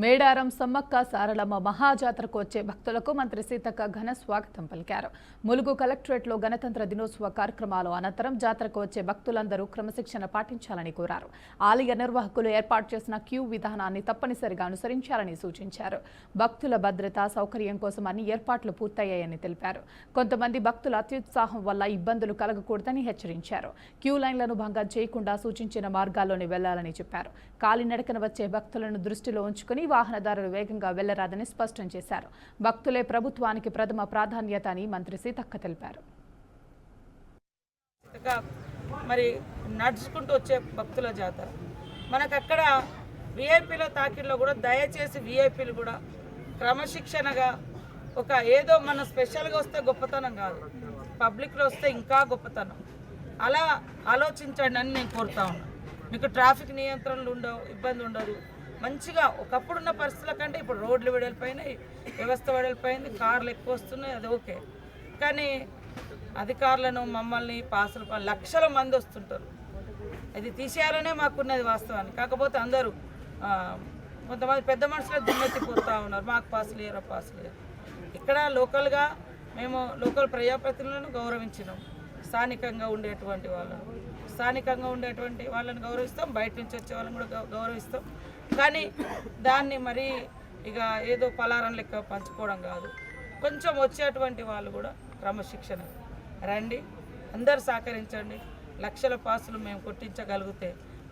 మేడారం సమ్మక్క సారలమ్మ మహాజాతరకు వచ్చే భక్తులకు మంత్రి సీతక్క ఘన స్వాగతం పలికారు. ములుగు కలెక్టరేట్లో గణతంత్ర దినోత్సవ కార్యక్రమాల అనంతరం జాతరకు వచ్చే భక్తులందరూ క్రమశిక్షణ పాటించాలని కోరారు. ఆలయ నిర్వాహకులు ఏర్పాటు చేసిన క్యూ విధానాన్ని తప్పనిసరిగా అనుసరించాలని సూచించారు. భక్తుల భద్రత సౌకర్యం కోసం అన్ని ఏర్పాట్లు పూర్తయ్యాయని తెలిపారు. కొంతమంది భక్తుల అత్యుత్సాహం వల్ల ఇబ్బందులు కలగకూడదని హెచ్చరించారు. క్యూ లైన్లను భంగం చేయకుండా సూచించిన మార్గాల్లోనే వెళ్లాలని చెప్పారు. కాలినడకన వచ్చే భక్తులను దృష్టిలో ఉంచుకుని వాహనదారులు వేగంగా వెళ్లరాదని స్పష్టం చేశారు. భక్తులే ప్రభుత్వానికి ప్రథమ ప్రాధాన్యత అని మంత్రి సీతక్క తెలిపారు. మరి నడుచుకుంటూ వచ్చే భక్తుల జాతర మనకు అక్కడ విఐపీల తాకిడిలో కూడా దయచేసి విఐపీలు కూడా క్రమశిక్షణగా ఒక ఏదో మన స్పెషల్గా వస్తే గొప్పతనం కాదు, పబ్లిక్లో వస్తే ఇంకా గొప్పతనం, అలా ఆలోచించండి అని నేను కోరుతా ఉన్నాను. మీకు ట్రాఫిక్ నియంత్రణలు ఉండవు, ఇబ్బంది ఉండదు. మంచిగా ఒకప్పుడున్న పరిస్థితుల కంటే ఇప్పుడు రోడ్లు వెడల్పోయినాయి, వ్యవస్థ వెడల్పోయింది, కార్లు ఎక్కువ వస్తున్నాయి, అది ఓకే. కానీ అధికారులను మమ్మల్ని పాసులు లక్షల మంది వస్తుంటారు, అది తీసేయాలనే మాకున్నది వాస్తవాన్ని. కాకపోతే అందరూ కొంతమంది పెద్ద మనుషులు దుమ్మెత్తిపోతూ ఉన్నారు, మాకు పాసులు లేరు పాసులు లేరు. ఇక్కడ లోకల్గా మేము లోకల్ ప్రజాప్రతినిధులను గౌరవించినాం, స్థానికంగా ఉండేటువంటి వాళ్ళని గౌరవిస్తాం, బయట నుంచి వచ్చే వాళ్ళని కూడా గౌరవిస్తాం. కానీ దాన్ని మరి ఇక ఏదో పలారం లెక్క పంచుకోవడం కాదు. కొంచెం వచ్చేటువంటి వాళ్ళు కూడా క్రమశిక్షణ రండి, అందరు సహకరించండి. లక్షల పాసులు మేము కొట్టించగలిగితే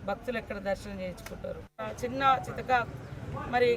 భక్తులు ఎక్కడ దర్శనం చేయించుకుంటారు. చిన్న చితక మరి